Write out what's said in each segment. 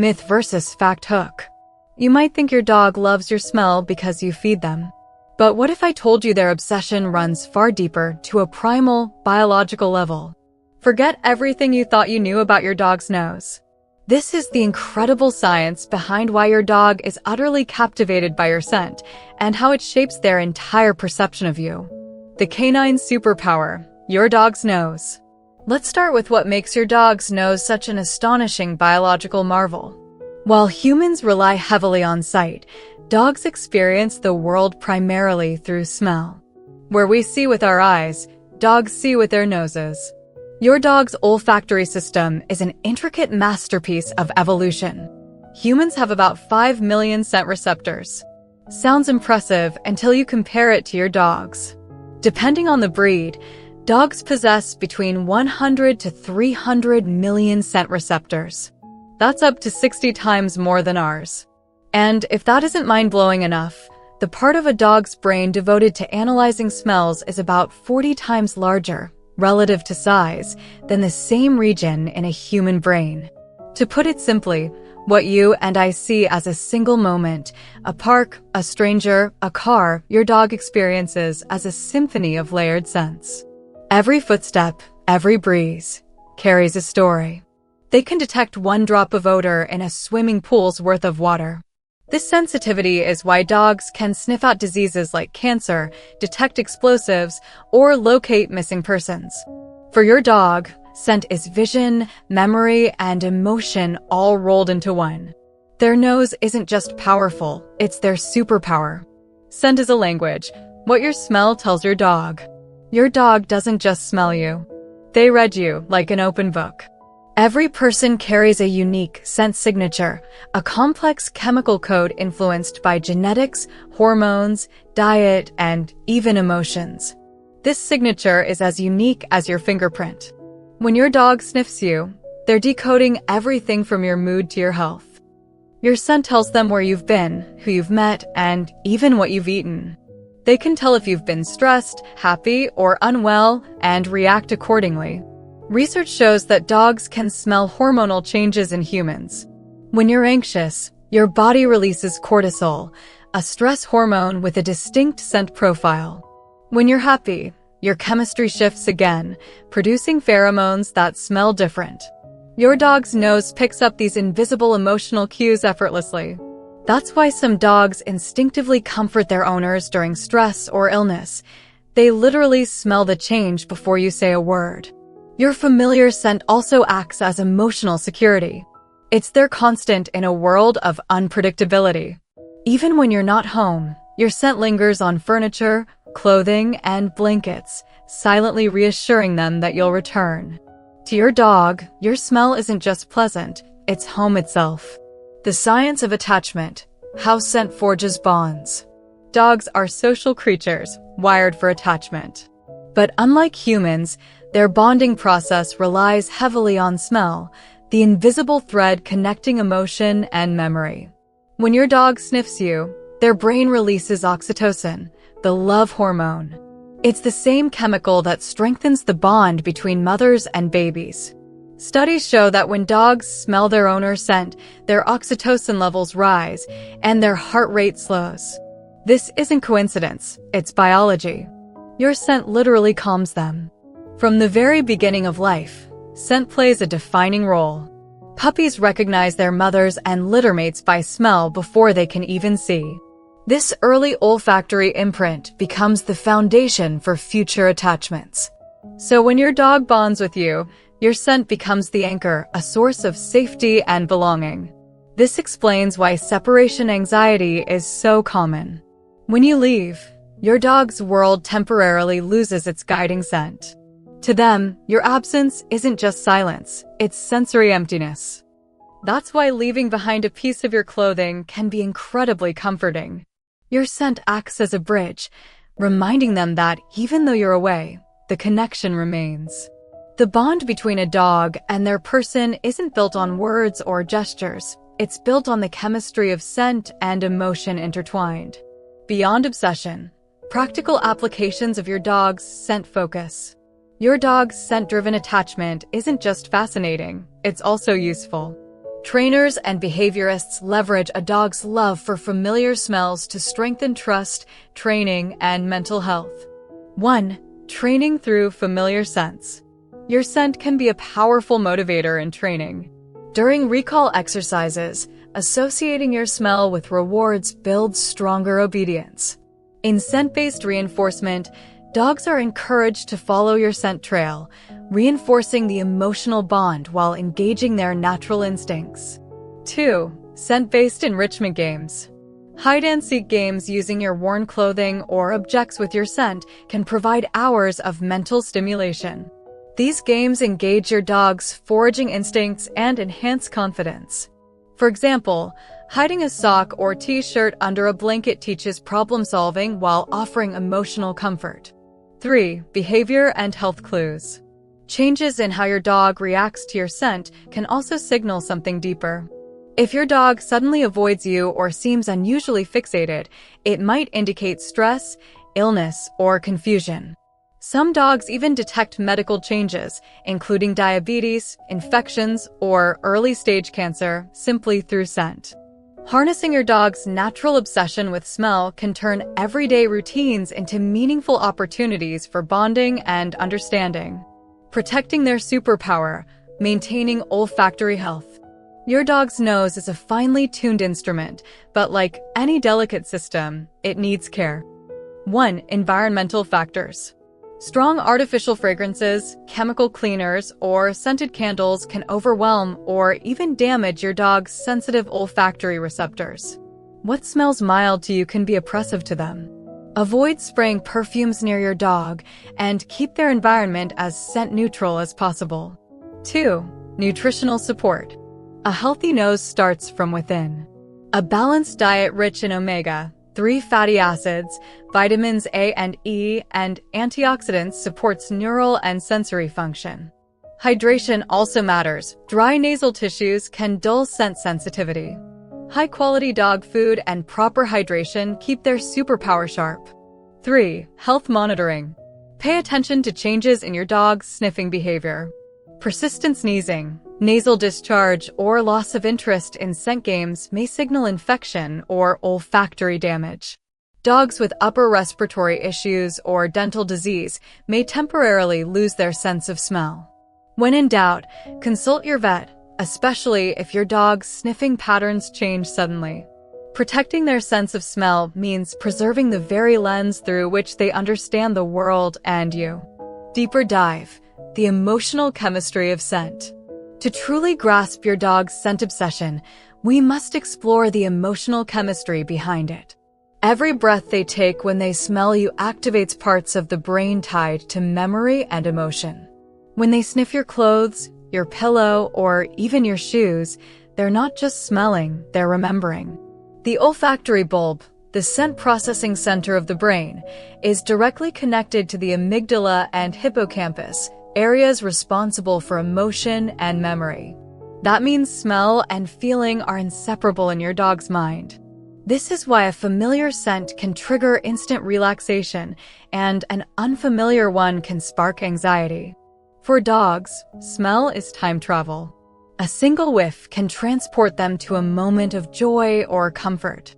Myth versus fact hook. You might think your dog loves your smell because you feed them. But what if I told you their obsession runs far deeper to a primal, biological level? Forget everything you thought you knew about your dog's nose. This is the incredible science behind why your dog is utterly captivated by your scent and how it shapes their entire perception of you. The canine superpower, your dog's nose. Let's start with what makes your dog's nose such an astonishing biological marvel. While humans rely heavily on sight, dogs experience the world primarily through smell. Where we see with our eyes, dogs see with their noses. Your dog's olfactory system is an intricate masterpiece of evolution. Humans have about 5 million scent receptors. Sounds impressive until you compare it to your dog's. Depending on the breed, dogs possess between 100 to 300 million scent receptors. That's up to 60 times more than ours. And if that isn't mind-blowing enough, the part of a dog's brain devoted to analyzing smells is about 40 times larger, relative to size, than the same region in a human brain. To put it simply, what you and I see as a single moment, a park, a stranger, a car, your dog experiences as a symphony of layered scents. Every footstep, every breeze, carries a story. They can detect one drop of odor in a swimming pool's worth of water. This sensitivity is why dogs can sniff out diseases like cancer, detect explosives, or locate missing persons. For your dog, scent is vision, memory, and emotion all rolled into one. Their nose isn't just powerful, it's their superpower. Scent is a language. What your smell tells your dog. Your dog doesn't just smell you. They read you like an open book. Every person carries a unique scent signature, a complex chemical code influenced by genetics, hormones, diet, and even emotions. This signature is as unique as your fingerprint. When your dog sniffs you, they're decoding everything from your mood to your health. Your scent tells them where you've been, who you've met, and even what you've eaten. They can tell if you've been stressed, happy, or unwell, and react accordingly. Research shows that dogs can smell hormonal changes in humans. When you're anxious, your body releases cortisol, a stress hormone with a distinct scent profile. When you're happy, your chemistry shifts again, producing pheromones that smell different. Your dog's nose picks up these invisible emotional cues effortlessly. That's why some dogs instinctively comfort their owners during stress or illness. They literally smell the change before you say a word. Your familiar scent also acts as emotional security. It's their constant in a world of unpredictability. Even when you're not home, your scent lingers on furniture, clothing, and blankets, silently reassuring them that you'll return. To your dog, your smell isn't just pleasant, it's home itself. The science of attachment, how scent forges bonds. Dogs are social creatures, wired for attachment. But unlike humans, their bonding process relies heavily on smell, the invisible thread connecting emotion and memory. When your dog sniffs you, their brain releases oxytocin, the love hormone. It's the same chemical that strengthens the bond between mothers and babies. Studies show that when dogs smell their owner's scent, their oxytocin levels rise and their heart rate slows. This isn't coincidence, it's biology. Your scent literally calms them. From the very beginning of life, scent plays a defining role. Puppies recognize their mothers and littermates by smell before they can even see. This early olfactory imprint becomes the foundation for future attachments. So when your dog bonds with you, your scent becomes the anchor, a source of safety and belonging. This explains why separation anxiety is so common. When you leave, your dog's world temporarily loses its guiding scent. To them, your absence isn't just silence, it's sensory emptiness. That's why leaving behind a piece of your clothing can be incredibly comforting. Your scent acts as a bridge, reminding them that even though you're away, the connection remains. The bond between a dog and their person isn't built on words or gestures. It's built on the chemistry of scent and emotion intertwined. Beyond obsession, practical applications of your dog's scent focus. Your dog's scent-driven attachment isn't just fascinating, it's also useful. Trainers and behaviorists leverage a dog's love for familiar smells to strengthen trust, training, and mental health. 1. Training through familiar scents. Your scent can be a powerful motivator in training. During recall exercises, associating your smell with rewards builds stronger obedience. In scent-based reinforcement, dogs are encouraged to follow your scent trail, reinforcing the emotional bond while engaging their natural instincts. 2. Scent-based enrichment games. Hide-and-seek games using your worn clothing or objects with your scent can provide hours of mental stimulation. These games engage your dog's foraging instincts and enhance confidence. For example, hiding a sock or t-shirt under a blanket teaches problem-solving while offering emotional comfort. 3. Behavior and health clues. Changes in how your dog reacts to your scent can also signal something deeper. If your dog suddenly avoids you or seems unusually fixated, it might indicate stress, illness, or confusion. Some dogs even detect medical changes, including diabetes, infections, or early-stage cancer, simply through scent. Harnessing your dog's natural obsession with smell can turn everyday routines into meaningful opportunities for bonding and understanding. Protecting their superpower, maintaining olfactory health. Your dog's nose is a finely tuned instrument, but like any delicate system, it needs care. 1. Environmental factors. Strong artificial fragrances, chemical cleaners, or scented candles can overwhelm or even damage your dog's sensitive olfactory receptors. What smells mild to you can be oppressive to them. Avoid spraying perfumes near your dog and keep their environment as scent neutral as possible. 2. Nutritional support. A healthy nose starts from within. A balanced diet rich in omega-3 fatty acids, vitamins A and E, and antioxidants supports neural and sensory function. Hydration also matters. Dry nasal tissues can dull scent sensitivity. High-quality dog food and proper hydration keep their superpower sharp. 3. Health monitoring. Pay attention to changes in your dog's sniffing behavior. Persistent sneezing, nasal discharge, or loss of interest in scent games may signal infection or olfactory damage. Dogs with upper respiratory issues or dental disease may temporarily lose their sense of smell. When in doubt, consult your vet, especially if your dog's sniffing patterns change suddenly. Protecting their sense of smell means preserving the very lens through which they understand the world and you. Deeper dive, the emotional chemistry of scent. To truly grasp your dog's scent obsession, we must explore the emotional chemistry behind it. Every breath they take when they smell you activates parts of the brain tied to memory and emotion. When they sniff your clothes, your pillow, or even your shoes, they're not just smelling, they're remembering. The olfactory bulb, the scent processing center of the brain, is directly connected to the amygdala and hippocampus, areas responsible for emotion and memory. That means smell and feeling are inseparable in your dog's mind. This is why a familiar scent can trigger instant relaxation, and an unfamiliar one can spark anxiety. For dogs, smell is time travel. A single whiff can transport them to a moment of joy or comfort.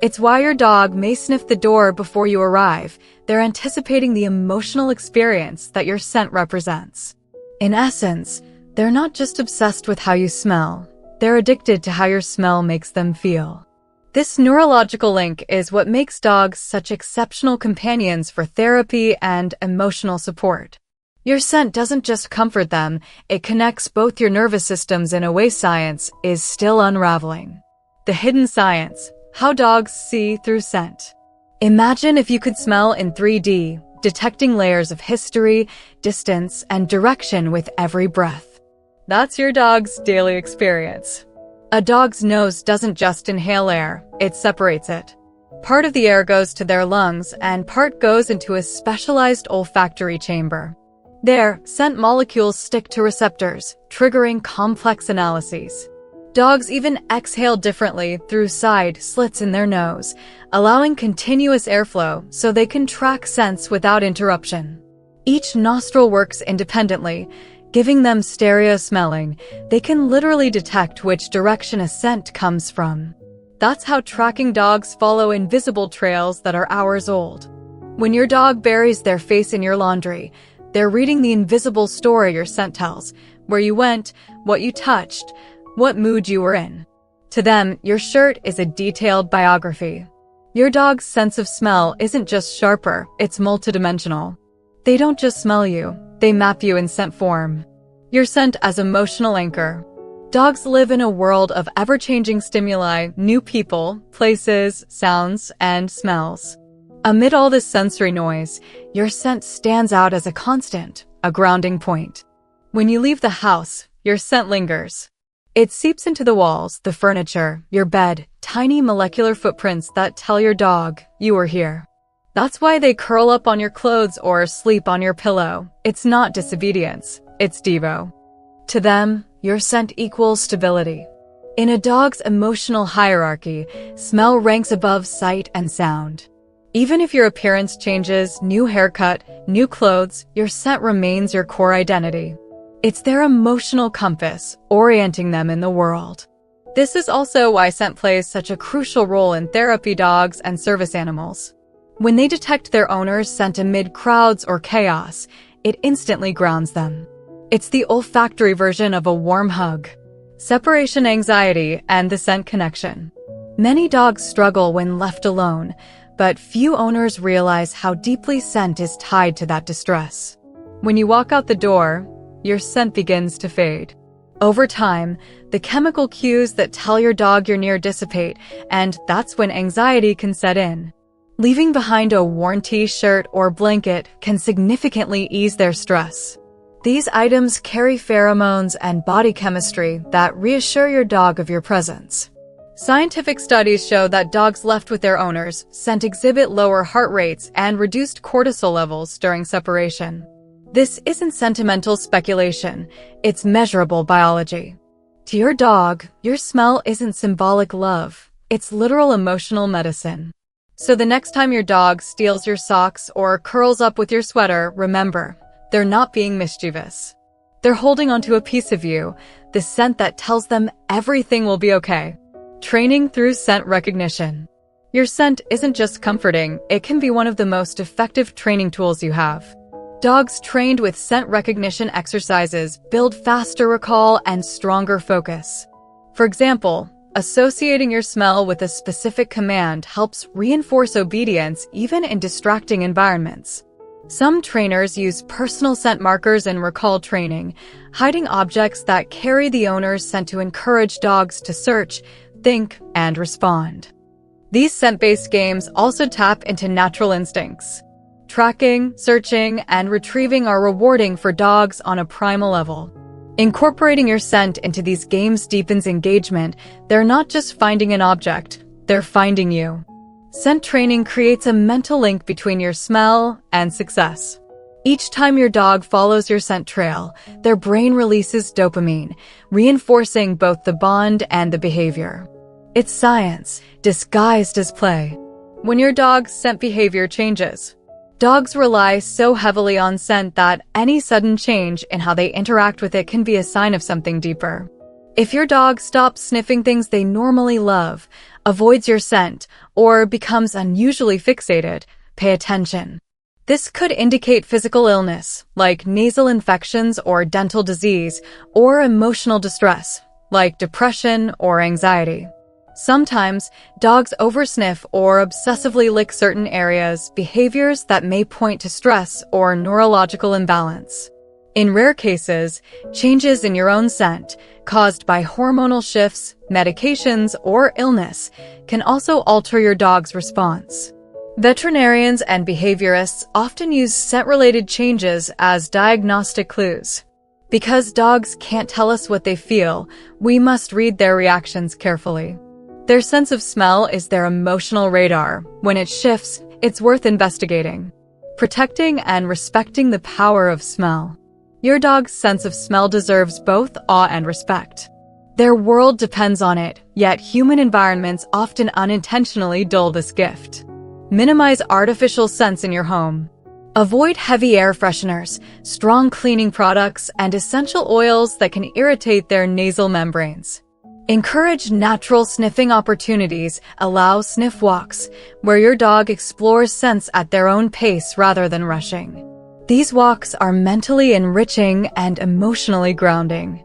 It's why your dog may sniff the door before you arrive. They're anticipating the emotional experience that your scent represents. In essence, they're not just obsessed with how you smell. They're addicted to how your smell makes them feel. This neurological link is what makes dogs such exceptional companions for therapy and emotional support. Your scent doesn't just comfort them, it connects both your nervous systems in a way science is still unraveling. The hidden science, how dogs see through scent. Imagine if you could smell in 3D, detecting layers of history, distance, and direction with every breath. That's your dog's daily experience. A dog's nose doesn't just inhale air, it separates it. Part of the air goes to their lungs and part goes into a specialized olfactory chamber. There, scent molecules stick to receptors, triggering complex analyses. Dogs even exhale differently through side slits in their nose, allowing continuous airflow so they can track scents without interruption. Each nostril works independently, Giving them stereo smelling, they can literally detect which direction a scent comes from. That's how tracking dogs follow invisible trails that are hours old. When your dog buries their face in your laundry, they're reading the invisible story your scent tells, where you went, what you touched, what mood you were in. To them, your shirt is a detailed biography. Your dog's sense of smell isn't just sharper, it's multidimensional. They don't just smell you, they map you in scent form. Your scent as emotional anchor. Dogs live in a world of ever-changing stimuli, new people, places, sounds, and smells. Amid all this sensory noise, your scent stands out as a constant, a grounding point. When you leave the house, your scent lingers. It seeps into the walls, the furniture, your bed, tiny molecular footprints that tell your dog, you are here. That's why they curl up on your clothes or sleep on your pillow. It's not disobedience, it's devo. To them, your scent equals stability. In a dog's emotional hierarchy, smell ranks above sight and sound. Even if your appearance changes, new haircut, new clothes, your scent remains your core identity. It's their emotional compass, orienting them in the world. This is also why scent plays such a crucial role in therapy dogs and service animals. When they detect their owner's scent amid crowds or chaos, it instantly grounds them. It's the olfactory version of a warm hug. Separation anxiety and the scent connection. Many dogs struggle when left alone, but few owners realize how deeply scent is tied to that distress. When you walk out the door, your scent begins to fade. Over time, the chemical cues that tell your dog you're near dissipate, and that's when anxiety can set in. Leaving behind a worn t-shirt or blanket can significantly ease their stress. These items carry pheromones and body chemistry that reassure your dog of your presence. Scientific studies show that dogs left with their owners' scent exhibit lower heart rates and reduced cortisol levels during separation. This isn't sentimental speculation, it's measurable biology. To your dog, your smell isn't symbolic love, it's literal emotional medicine. So the next time your dog steals your socks or curls up with your sweater, remember, they're not being mischievous. They're holding onto a piece of you, the scent that tells them everything will be okay. Training through scent recognition. Your scent isn't just comforting, it can be one of the most effective training tools you have. Dogs trained with scent recognition exercises build faster recall and stronger focus. For example, associating your smell with a specific command helps reinforce obedience even in distracting environments. Some trainers use personal scent markers in recall training, hiding objects that carry the owner's scent to encourage dogs to search, think, and respond. These scent-based games also tap into natural instincts. Tracking, searching, and retrieving are rewarding for dogs on a primal level. Incorporating your scent into these games deepens engagement. They're not just finding an object, they're finding you. Scent training creates a mental link between your smell and success. Each time your dog follows your scent trail, their brain releases dopamine, reinforcing both the bond and the behavior. It's science, disguised as play. When your dog's scent behavior changes, dogs rely so heavily on scent that any sudden change in how they interact with it can be a sign of something deeper. If your dog stops sniffing things they normally love, avoids your scent, or becomes unusually fixated, pay attention. This could indicate physical illness, like nasal infections or dental disease, or emotional distress, like depression or anxiety. Sometimes, dogs oversniff or obsessively lick certain areas, behaviors that may point to stress or neurological imbalance. In rare cases, changes in your own scent, caused by hormonal shifts, medications, or illness, can also alter your dog's response. Veterinarians and behaviorists often use scent-related changes as diagnostic clues. Because dogs can't tell us what they feel, we must read their reactions carefully. Their sense of smell is their emotional radar. When it shifts, it's worth investigating. Protecting and respecting the power of smell. Your dog's sense of smell deserves both awe and respect. Their world depends on it, yet human environments often unintentionally dull this gift. Minimize artificial scents in your home. Avoid heavy air fresheners, strong cleaning products, and essential oils that can irritate their nasal membranes. Encourage natural sniffing opportunities. Allow sniff walks, where your dog explores scents at their own pace rather than rushing. These walks are mentally enriching and emotionally grounding.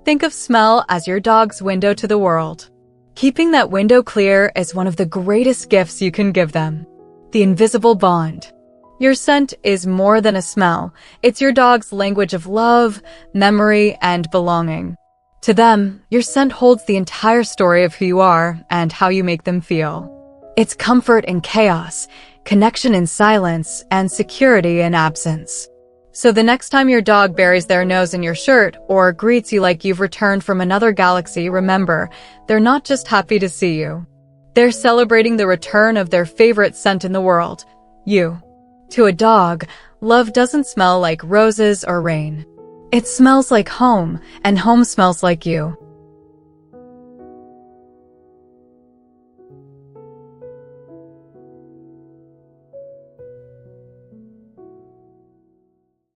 Think of smell as your dog's window to the world. Keeping that window clear is one of the greatest gifts you can give them. The invisible bond. Your scent is more than a smell. It's your dog's language of love, memory, and belonging. To them, your scent holds the entire story of who you are and how you make them feel. It's comfort in chaos, connection in silence, and security in absence. So the next time your dog buries their nose in your shirt or greets you like you've returned from another galaxy, remember, they're not just happy to see you. They're celebrating the return of their favorite scent in the world, you. To a dog, love doesn't smell like roses or rain. It smells like home, and home smells like you.